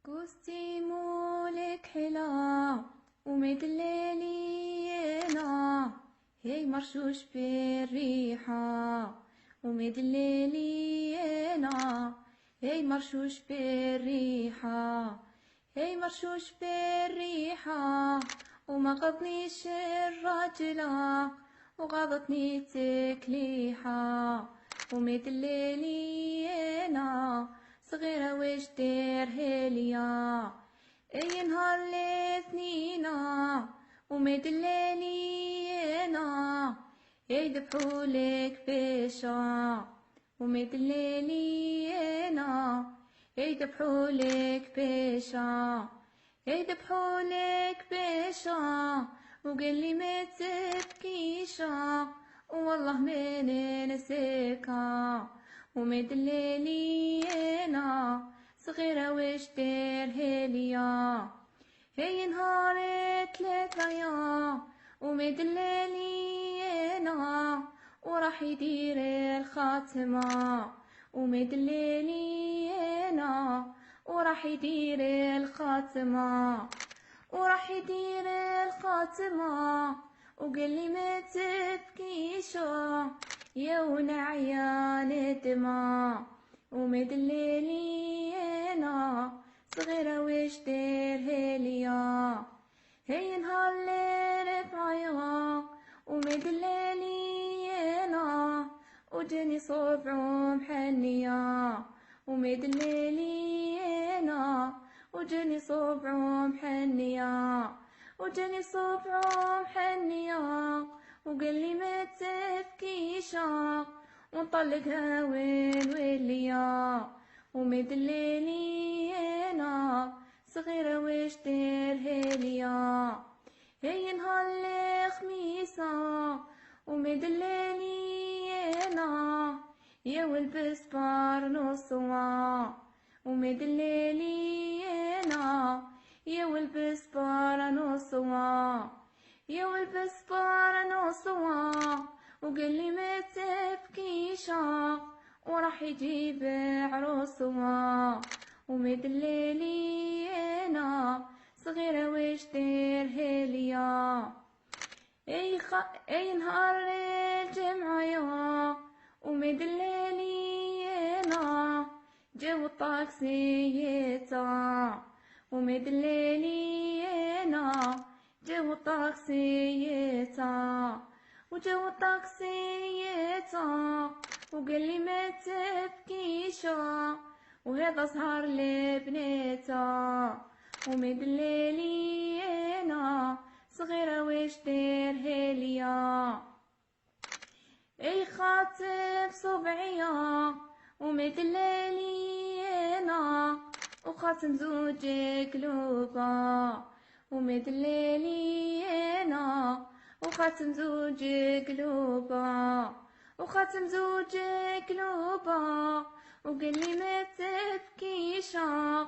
كوستي مولك حلا ومدللينا، هي مرشوش بالريحة ومدللينا، هي مرشوش بالريحة، هي مرشوش بالريحة، وما غضنيش الراجلة وغضتني تكليحة ومدللينا، صغيرة واش ديرها ليا اي نهار الاثنينا ومدللينا، يذبحولك بيشا ومدللينا، يذبحولك بيشا، يذبحولك بيشا، وقالي ما تبكيشا والله ما ننساكا ومدللينا، صغيرة واش ديرها ليا هي نهار ثلاثة يا ومدللينا، وراح يدير الخاتمة ومدللينا، وراح يدير الخاتمة، وراح يدير الخاتمة، وقال لي ما تبكيشا يا ونعيا ندمة ومدللينا، صغيرة واش ديرها ليا هي نهار الربعة ومدللينا، وجاني صبعو محنية ومدللينا، وجاني صبعو محنية، وجاني صبعو محنية، وقال لي ما تبكيشا ونطلقها وين وليا ومدللينا، صغيرة واش ديرها ليا هي نهار الخميسة ومدللينا، يا ولبس بار نصوا ومدللينا، يا ولبس بار نصوا، يا ولبس بار نصوا، وقال لي ما تبكيشا وراح يجيب عروسوا ومدللينا، صغيرة واش ديرها ليا اي نهار الجمعة يا ومدللينا، جاو الطاكسيتا ومدللينا، جاو الطاكسيتا، وجاو الطاكسيتا، وقال لي ما تبكيشا وهذا سهر لبنيتا ومدللينا، صغيرة واش ديرها ليا اي خاطب صبعيا ومدللينا، وخاتم زوج قلوبا ومدللينا، وخاتم زوج قلوبا، وخاتم زوج قلوبا، وقال لي ما تبكيشا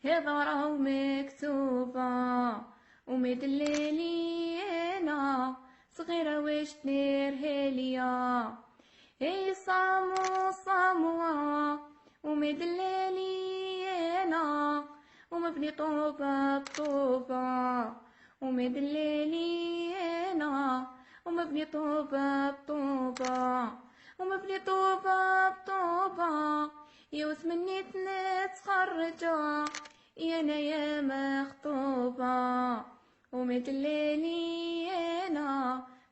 هذا راهو مكتوبا ومدللينا، صغيرة واش ديرها ليا هي صامو صاموا ومدللينا، ومبني طوبة بطوبة ومدللينا، ومبني طوبة بطوبة، ومبني طوبة بطوبة، يا وثمنيت نتخرجا يا انا يا مخطوبة ومدللينا،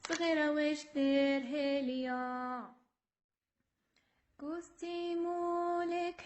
صغيرة واش ديرها ليا كوستي مولك